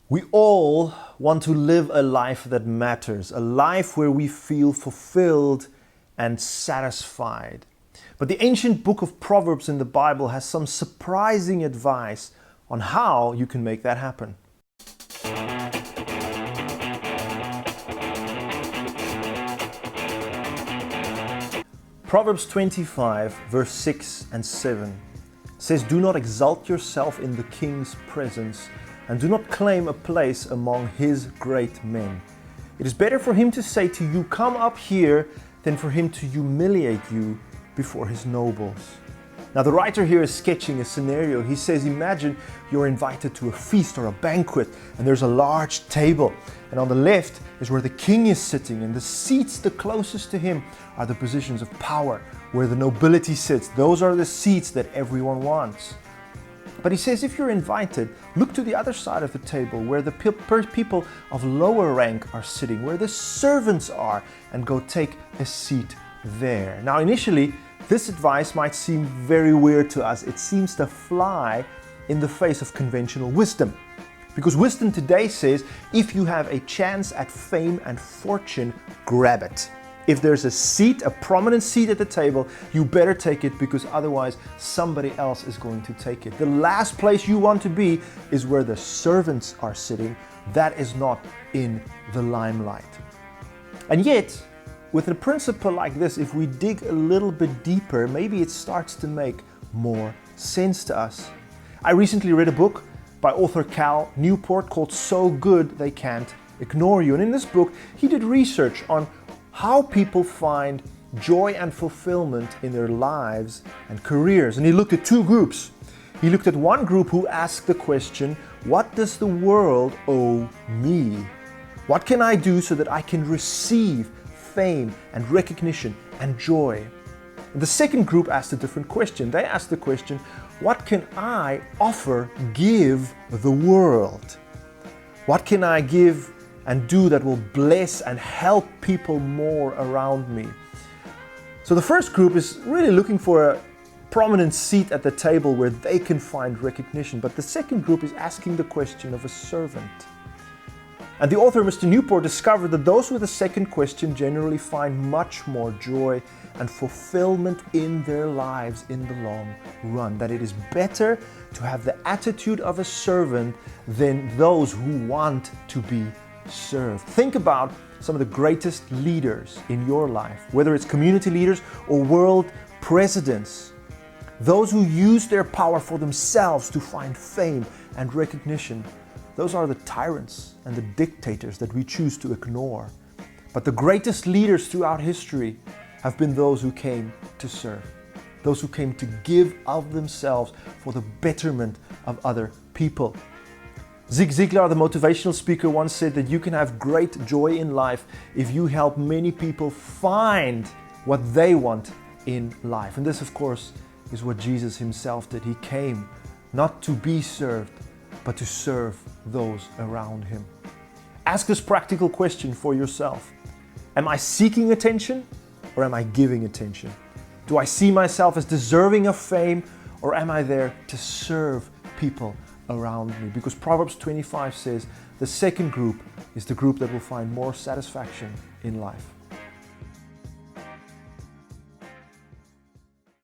We all want to live a life that matters, a life where we feel fulfilled and satisfied. But the ancient book of Proverbs in the Bible has some surprising advice on how you can make that happen. Proverbs 25, verse 6 and 7 says, "Do not exalt yourself in the king's presence, and do not claim a place among his great men. It is better for him to say to you, 'Come up here,' than for him to humiliate you before his nobles." Now the writer here is sketching a scenario. He says, imagine you're invited to a feast or a banquet, and there's a large table, and on the left is where the king is sitting, and the seats the closest to him are the positions of power, where the nobility sits. Those are the seats that everyone wants. But he says, if you're invited, look to the other side of the table where the people of lower rank are sitting, where the servants are, and go take a seat there. Now initially, this advice might seem very weird to us. It seems to fly in the face of conventional wisdom. Because wisdom today says, if you have a chance at fame and fortune, grab it. If there's a seat, a prominent seat at the table, you better take it, because otherwise somebody else is going to take it. The last place you want to be is where the servants are sitting. That is not in the limelight. And yet, with a principle like this, if we dig a little bit deeper, maybe it starts to make more sense to us. I recently read a book by author Cal Newport called So Good They Can't Ignore You. And in this book, he did research on how people find joy and fulfillment in their lives and careers. And he looked at two groups. He looked at one group who asked the question, what does the world owe me? What can I do so that I can receive fame and recognition and joy? And the second group asked a different question. They asked the question, what can I offer, give the world? What can I give and do that will bless and help people more around me? So the first group is really looking for a prominent seat at the table where they can find recognition. But the second group is asking the question of a servant. And the author, Mr. Newport, discovered that those with the second question generally find much more joy and fulfillment in their lives in the long run. That it is better to have the attitude of a servant than those who want to be served. Think about some of the greatest leaders in your life, whether it's community leaders or world presidents. Those who use their power for themselves to find fame and recognition. Those are the tyrants and the dictators that we choose to ignore. But the greatest leaders throughout history have been those who came to serve. Those who came to give of themselves for the betterment of other people. Zig Ziglar, the motivational speaker, once said that you can have great joy in life if you help many people find what they want in life. And this, of course, is what Jesus himself did. He came not to be served, but to serve those around him. Ask this practical question for yourself. Am I seeking attention, or am I giving attention? Do I see myself as deserving of fame, or am I there to serve people around me? Because Proverbs 25 says the second group is the group that will find more satisfaction in life.